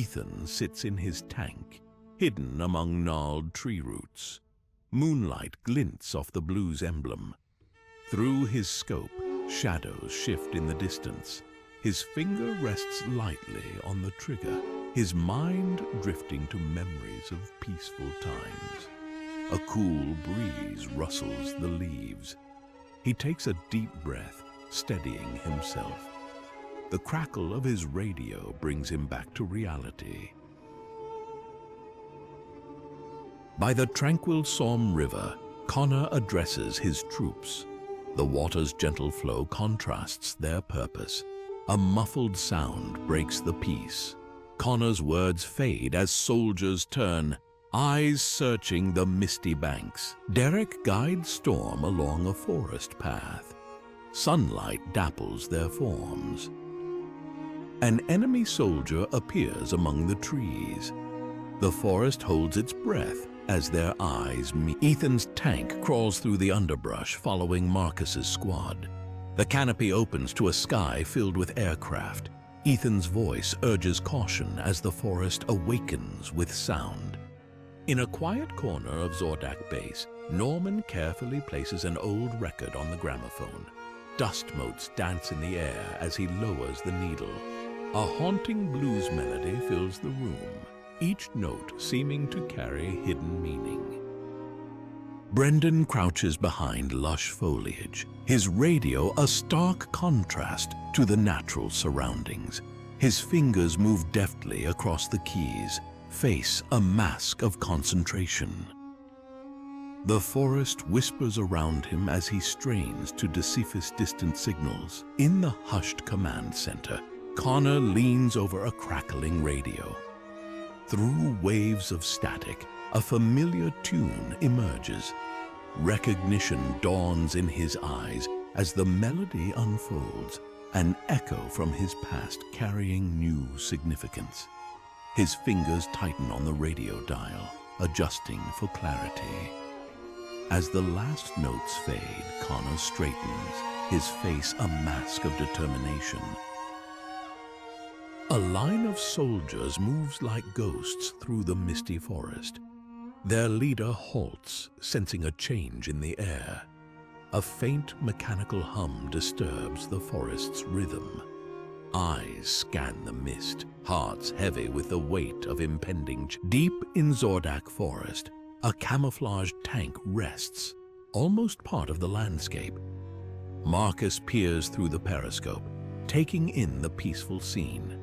Ethan sits in his tank, hidden among gnarled tree roots. Moonlight glints off the blue's emblem. Through his scope, shadows shift in the distance. His finger rests lightly on the trigger, his mind drifting to memories of peaceful times. A cool breeze rustles the leaves. He takes a deep breath, steadying himself. The crackle of his radio brings him back to reality. By the tranquil Somme River, Connor addresses his troops. The water's gentle flow contrasts their purpose. A muffled sound breaks the peace. Connor's words fade as soldiers turn, eyes searching the misty banks. Derek guides Storm along a forest path. Sunlight dapples their forms. An enemy soldier appears among the trees. The forest holds its breath as their eyes meet. Ethan's tank crawls through the underbrush following Marcus's squad. The canopy opens to a sky filled with aircraft. Ethan's voice urges caution as the forest awakens with sound. In a quiet corner of Zordak Base, Norman carefully places an old record on the gramophone. Dust motes dance in the air as he lowers the needle. A haunting blues melody fills the room, each note seeming to carry hidden meaning. Brendan crouches behind lush foliage, his radio a stark contrast to the natural surroundings. His fingers move deftly across the keys, face a mask of concentration. The forest whispers around him as he strains to decipher distant signals. In the hushed command center, Connor leans over a crackling radio. Through waves of static, a familiar tune emerges. Recognition dawns in his eyes as the melody unfolds, an echo from his past carrying new significance. His fingers tighten on the radio dial, adjusting for clarity. As the last notes fade, Connor straightens, his face a mask of determination. A line of soldiers moves like ghosts through the misty forest. Their leader halts, sensing a change in the air. A faint mechanical hum disturbs the forest's rhythm. Eyes scan the mist, hearts heavy with the weight of impending change. Deep in Zordak Forest, a camouflaged tank rests, almost part of the landscape. Marcus peers through the periscope, taking in the peaceful scene.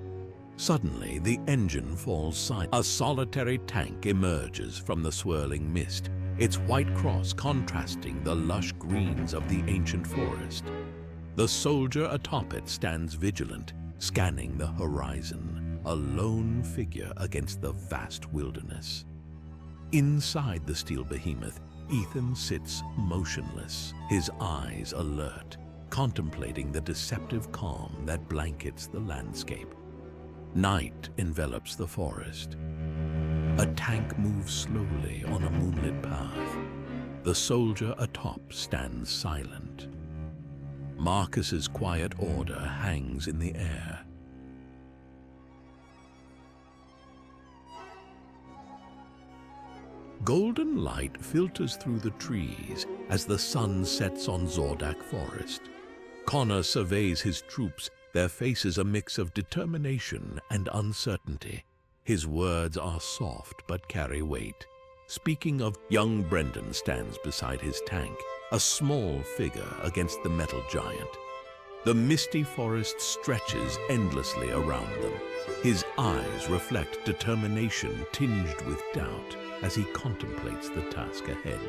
Suddenly, the engine falls silent. A solitary tank emerges from the swirling mist, its white cross contrasting the lush greens of the ancient forest. The soldier atop it stands vigilant, scanning the horizon, a lone figure against the vast wilderness. Inside the steel behemoth, Ethan sits motionless, his eyes alert, contemplating the deceptive calm that blankets the landscape. Night envelops the forest. A tank moves slowly on a moonlit path. The soldier atop stands silent. Marcus's quiet order hangs in the air. Golden light filters through the trees as the sun sets on Zordak Forest. Connor surveys his troops, their faces a mix of determination and uncertainty. His words are soft but carry weight. Speaking of, young Brendan stands beside his tank, a small figure against the metal giant. The misty forest stretches endlessly around them. His eyes reflect determination tinged with doubt as he contemplates the task ahead.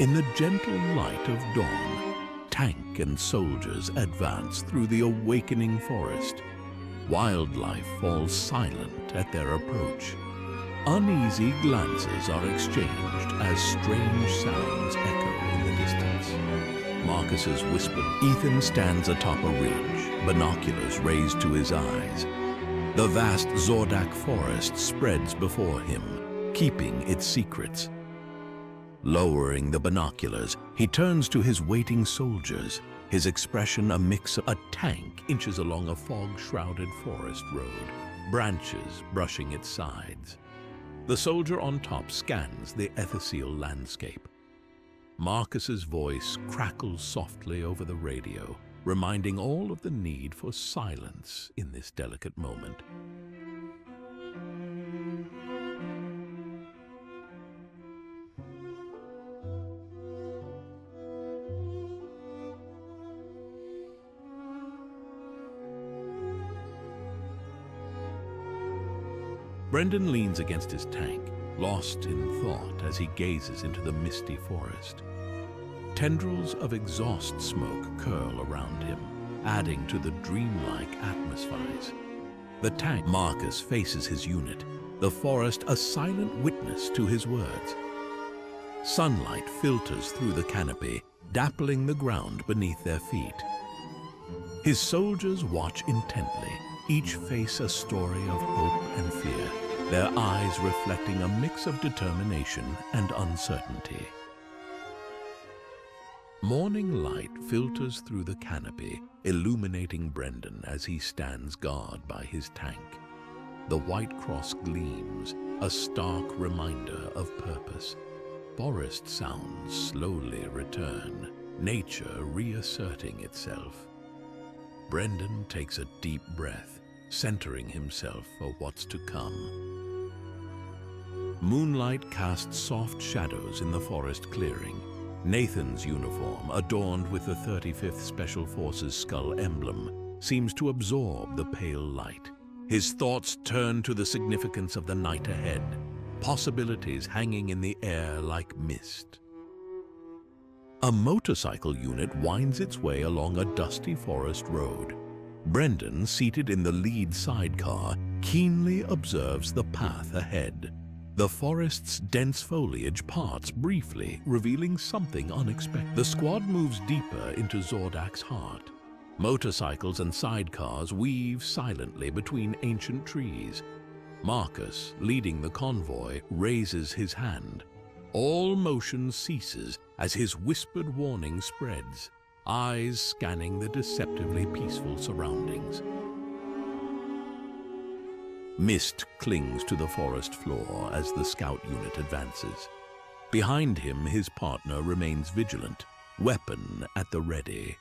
In the gentle light of dawn, tank and soldiers advance through the awakening forest. Wildlife falls silent at their approach. Uneasy glances are exchanged as strange sounds echo in the distance. Marcus's whispered. Ethan stands atop a ridge, binoculars raised to his eyes. The vast Zordak forest spreads before him, keeping its secrets. Lowering the binoculars, He turns to his waiting soldiers, his expression a mix of a tank inches along a fog-shrouded forest road, branches brushing its sides. The soldier on top scans the ethereal landscape. Marcus's voice crackles softly over the radio, reminding all of the need for silence in this delicate moment. Brendan leans against his tank, lost in thought as he gazes into the misty forest. Tendrils of exhaust smoke curl around him, adding to the dreamlike atmospheres. The tank Marcus faces his unit, the forest a silent witness to his words. Sunlight filters through the canopy, dappling the ground beneath their feet. His soldiers watch intently, each face a story of hope and fear, their eyes reflecting a mix of determination and uncertainty. Morning light filters through the canopy, illuminating Brendan as he stands guard by his tank. The white cross gleams, a stark reminder of purpose. Forest sounds slowly return, nature reasserting itself. Brendan takes a deep breath, centering himself for what's to come. Moonlight casts soft shadows in the forest clearing. Nathan's uniform, adorned with the 35th Special Forces skull emblem, seems to absorb the pale light. His thoughts turn to the significance of the night ahead, possibilities hanging in the air like mist. A motorcycle unit winds its way along a dusty forest road. Brendan, seated in the lead sidecar, keenly observes the path ahead. The forest's dense foliage parts briefly, revealing something unexpected. The squad moves deeper into Zordak's heart. Motorcycles and sidecars weave silently between ancient trees. Marcus, leading the convoy, raises his hand. All motion ceases as his whispered warning spreads, eyes scanning the deceptively peaceful surroundings. Mist clings to the forest floor as the scout unit advances. Behind him, his partner remains vigilant, weapon at the ready.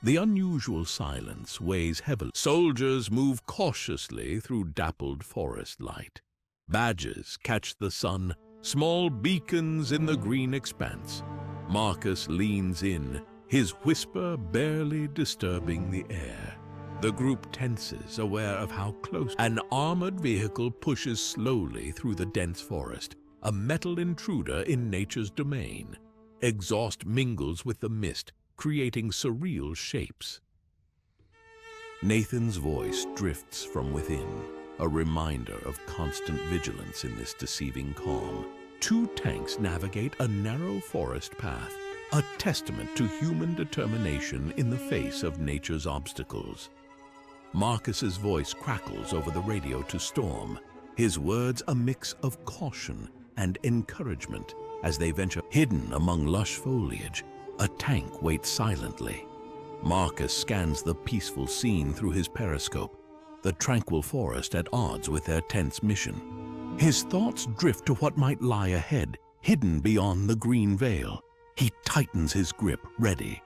The unusual silence weighs heavily. Soldiers move cautiously through dappled forest light. Badges catch the sun, small beacons in the green expanse. Marcus leans in, his whisper barely disturbing the air. The group tenses, aware of how close. An armored vehicle pushes slowly through the dense forest, a metal intruder in nature's domain. Exhaust mingles with the mist, creating surreal shapes. Nathan's voice drifts from within, a reminder of constant vigilance in this deceiving calm. Two tanks navigate a narrow forest path, a testament to human determination in the face of nature's obstacles. Marcus's voice crackles over the radio to Storm, his words a mix of caution and encouragement as they venture. Hidden among lush foliage, a tank waits silently. Marcus scans the peaceful scene through his periscope, the tranquil forest at odds with their tense mission. His thoughts drift to what might lie ahead, hidden beyond the green veil. He tightens his grip, ready.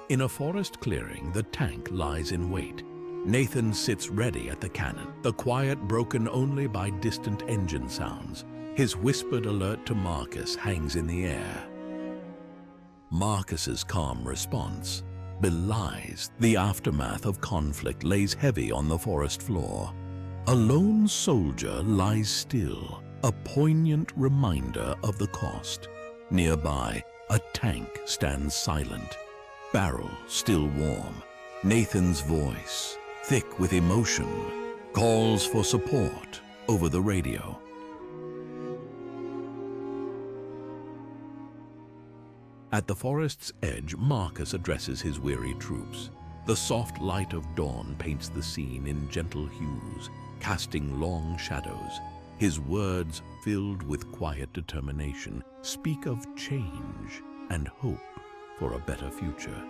In a forest clearing, the tank lies in wait. Nathan sits ready at the cannon, the quiet broken only by distant engine sounds. His whispered alert to Marcus hangs in the air. Marcus's calm response belies the aftermath of conflict lays heavy on the forest floor. A lone soldier lies still, a poignant reminder of the cost. Nearby, a tank stands silent, barrel still warm. Nathan's voice, thick with emotion, calls for support over the radio. At the forest's edge, Marcus addresses his weary troops. The soft light of dawn paints the scene in gentle hues, casting long shadows. His words, filled with quiet determination, speak of change and hope for a better future.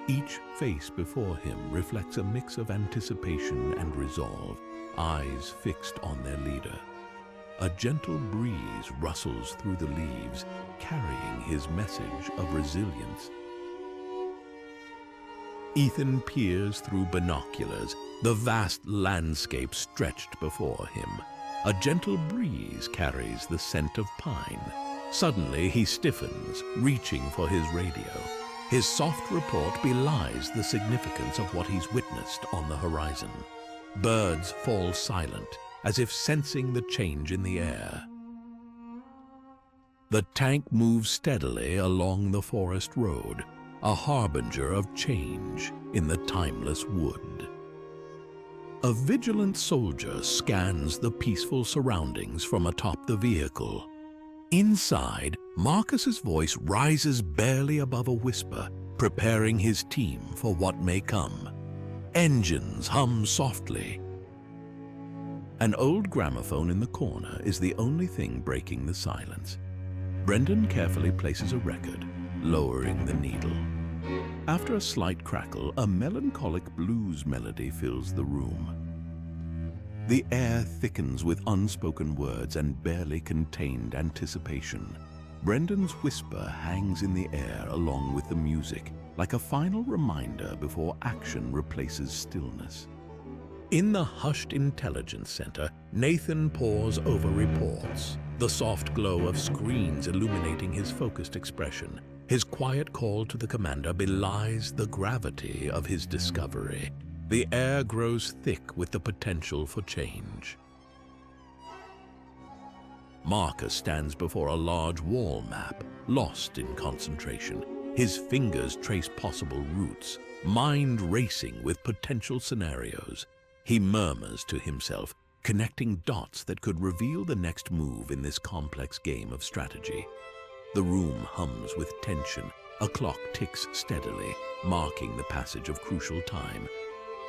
Each face before him reflects a mix of anticipation and resolve, eyes fixed on their leader. A gentle breeze rustles through the leaves, carrying his message of resilience. Ethan peers through binoculars, the vast landscape stretched before him. A gentle breeze carries the scent of pine. Suddenly he stiffens, reaching for his radio. His soft report belies the significance of what he's witnessed on the horizon. Birds fall silent, as if sensing the change in the air. The tank moves steadily along the forest road, a harbinger of change in the timeless wood. A vigilant soldier scans the peaceful surroundings from atop the vehicle. Inside, Marcus's voice rises barely above a whisper, preparing his team for what may come. Engines hum softly. An old gramophone in the corner is the only thing breaking the silence. Brendan carefully places a record, lowering the needle. After a slight crackle, a melancholic blues melody fills the room. The air thickens with unspoken words and barely contained anticipation. Brendan's whisper hangs in the air along with the music, like a final reminder before action replaces stillness. In the hushed intelligence center, Nathan pores over reports, the soft glow of screens illuminating his focused expression. His quiet call to the commander belies the gravity of his discovery. The air grows thick with the potential for change. Marcus stands before a large wall map, lost in concentration. His fingers trace possible routes, mind racing with potential scenarios. He murmurs to himself, connecting dots that could reveal the next move in this complex game of strategy. The room hums with tension. A clock ticks steadily, marking the passage of crucial time.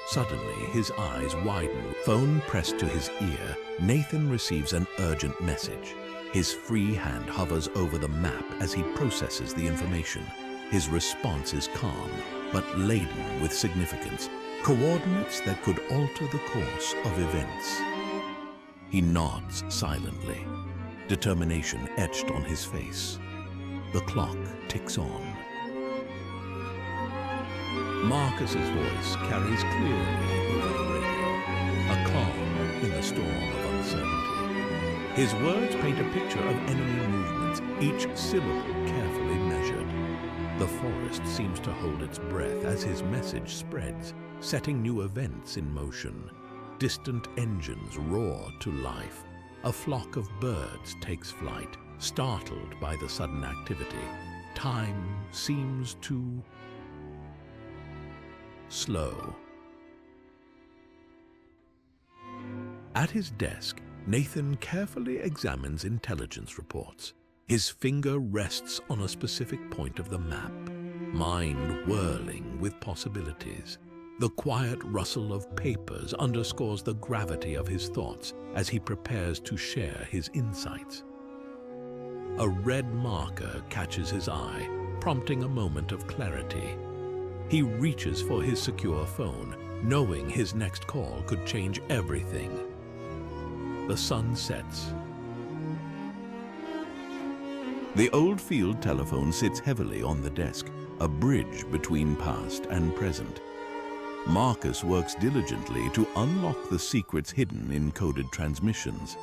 Suddenly, his eyes widen. Phone pressed to his ear, Nathan receives an urgent message. His free hand hovers over the map as he processes the information. His response is calm, but laden with significance, coordinates that could alter the course of events. He nods silently, determination etched on his face. The clock ticks on. Marcus's voice carries clearly over the radio, a calm in the storm of uncertainty. His words paint a picture of enemy movements, each syllable carefully measured. The forest seems to hold its breath as his message spreads, setting new events in motion. Distant engines roar to life. A flock of birds takes flight, startled by the sudden activity. Time seems to slow. At his desk, Nathan carefully examines intelligence reports. His finger rests on a specific point of the map, mind whirling with possibilities. The quiet rustle of papers underscores the gravity of his thoughts as he prepares to share his insights. A red marker catches his eye, prompting a moment of clarity. He reaches for his secure phone, knowing his next call could change everything. The sun sets. The old field telephone sits heavily on the desk, a bridge between past and present. Marcus works diligently to unlock the secrets hidden in coded transmissions.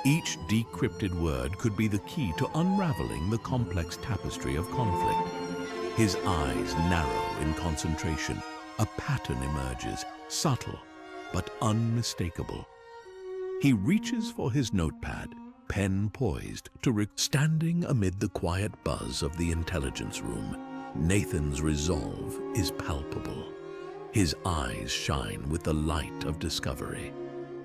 Each decrypted word could be the key to unraveling the complex tapestry of conflict. His eyes narrow in concentration. A pattern emerges, subtle but unmistakable. He reaches for his notepad, pen poised, standing amid the quiet buzz of the intelligence room. Nathan's resolve is palpable. His eyes shine with the light of discovery.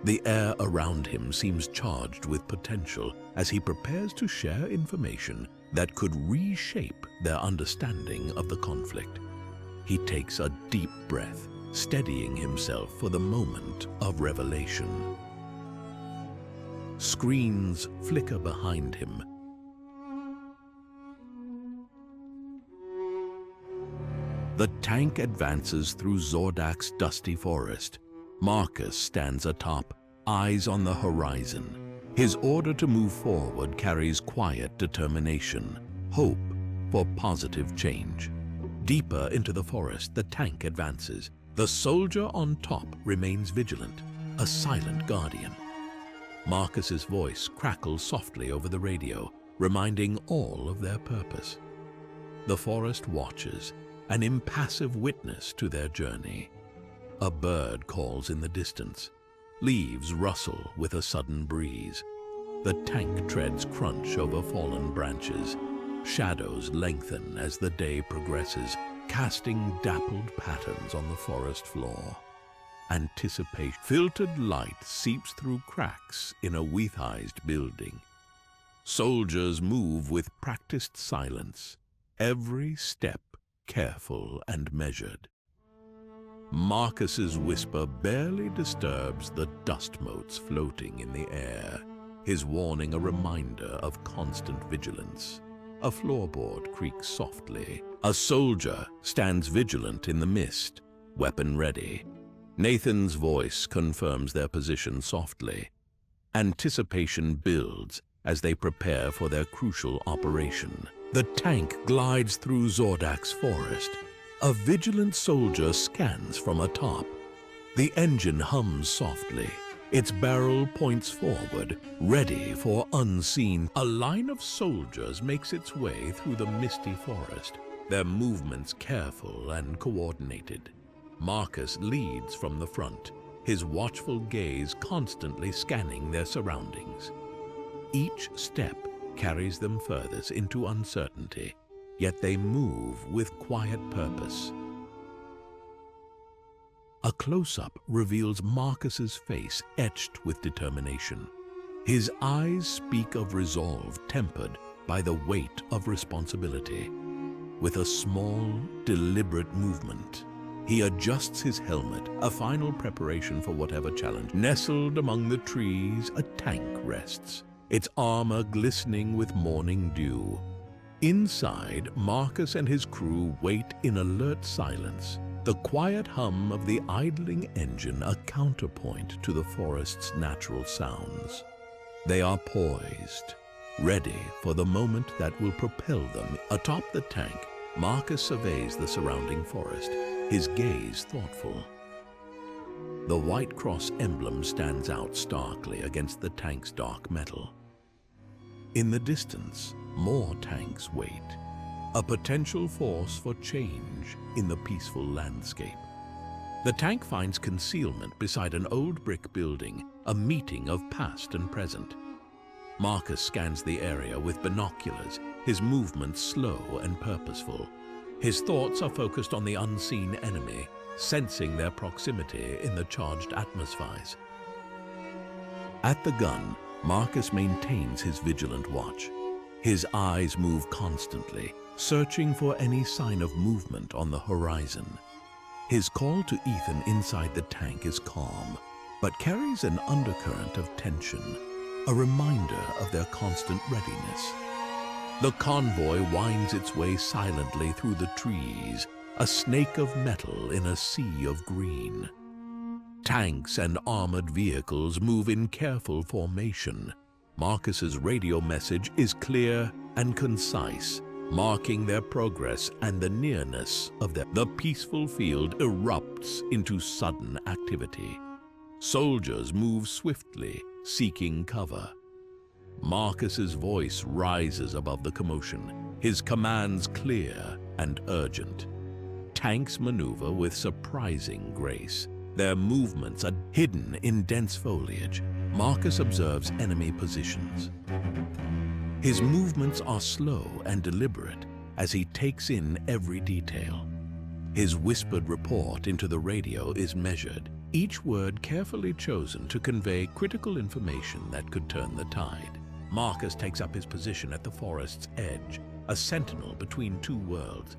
The air around him seems charged with potential as he prepares to share information that could reshape their understanding of the conflict. He takes a deep breath, steadying himself for the moment of revelation. Screens flicker behind him. The tank advances through Zordak's dusty forest. Marcus stands atop, eyes on the horizon. His order to move forward carries quiet determination, hope for positive change. Deeper into the forest, the tank advances. The soldier on top remains vigilant, a silent guardian. Marcus's voice crackles softly over the radio, reminding all of their purpose. The forest watches, an impassive witness to their journey. A bird calls in the distance. Leaves rustle with a sudden breeze. The tank treads crunch over fallen branches. Shadows lengthen as the day progresses, casting dappled patterns on the forest floor. Anticipation. Filtered light seeps through cracks in a weatheized building. Soldiers move with practiced silence, every step careful and measured. Marcus's whisper barely disturbs the dust motes floating in the air, his warning a reminder of constant vigilance. A floorboard creaks softly. A soldier stands vigilant in the mist, weapon ready. Nathan's voice confirms their position softly. Anticipation builds as they prepare for their crucial operation. The tank glides through Zordak's forest. A vigilant soldier scans from atop. The engine hums softly. Its barrel points forward, ready for unseen. A line of soldiers makes its way through the misty forest, their movements careful and coordinated. Marcus leads from the front, his watchful gaze constantly scanning their surroundings. Each step carries them furthest into uncertainty, yet they move with quiet purpose. A close-up reveals Marcus's face etched with determination. His eyes speak of resolve tempered by the weight of responsibility. With a small, deliberate movement, he adjusts his helmet, a final preparation for whatever challenge. Nestled among the trees, a tank rests, its armor glistening with morning dew. Inside, Marcus and his crew wait in alert silence, the quiet hum of the idling engine a counterpoint to the forest's natural sounds. They are poised, ready for the moment that will propel them. Atop the tank, Marcus surveys the surrounding forest, his gaze thoughtful. The White Cross emblem stands out starkly against the tank's dark metal. In the distance, more tanks wait, a potential force for change in the peaceful landscape. The tank finds concealment beside an old brick building, a meeting of past and present. Marcus scans the area with binoculars, his movements slow and purposeful. His thoughts are focused on the unseen enemy, sensing their proximity in the charged atmospheres. At the gun, Marcus maintains his vigilant watch. His eyes move constantly, searching for any sign of movement on the horizon. His call to Ethan inside the tank is calm, but carries an undercurrent of tension, a reminder of their constant readiness. The convoy winds its way silently through the trees, a snake of metal in a sea of green. Tanks and armored vehicles move in careful formation. Marcus's radio message is clear and concise, marking their progress and the nearness of them. The peaceful field erupts into sudden activity. Soldiers move swiftly, seeking cover. Marcus's voice rises above the commotion, his commands clear and urgent. Tanks maneuver with surprising grace. Their movements are hidden in dense foliage. Marcus observes enemy positions. His movements are slow and deliberate as he takes in every detail. His whispered report into the radio is measured, each word carefully chosen to convey critical information that could turn the tide. Marcus takes up his position at the forest's edge, a sentinel between two worlds.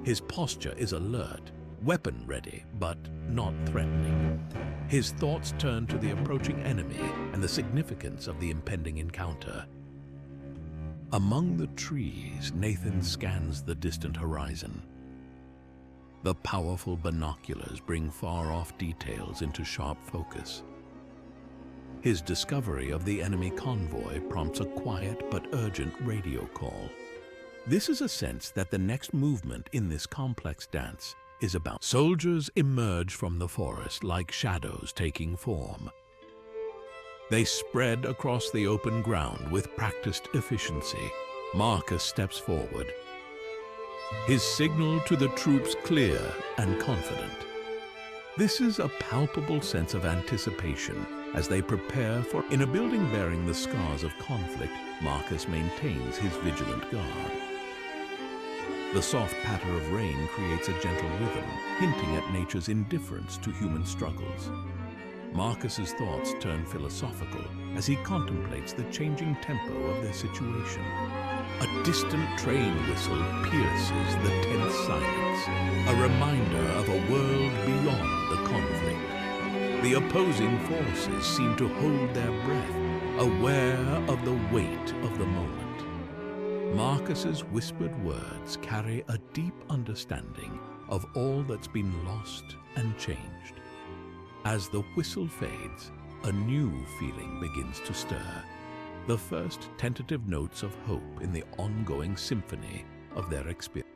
His posture is alert, weapon ready but not threatening. His thoughts turn to the approaching enemy and the significance of the impending encounter. Among the trees, Nathan scans the distant horizon. The powerful binoculars bring far-off details into sharp focus. His discovery of the enemy convoy prompts a quiet but urgent radio call. This is a sense that the next movement in this complex dance is about. Soldiers emerge from the forest like shadows taking form. They spread across the open ground with practiced efficiency. Marcus steps forward, his signal to the troops clear and confident. This is a palpable sense of anticipation as they prepare for. In a building bearing the scars of conflict, Marcus maintains his vigilant guard. The soft patter of rain creates a gentle rhythm, hinting at nature's indifference to human struggles. Marcus's thoughts turn philosophical as he contemplates the changing tempo of their situation. A distant train whistle pierces the tense silence, a reminder of a world beyond the conflict. The opposing forces seem to hold their breath, aware of the weight of the moment. Marcus's whispered words carry a deep understanding of all that's been lost and changed. As the whistle fades, a new feeling begins to stir. The first tentative notes of hope in the ongoing symphony of their experience.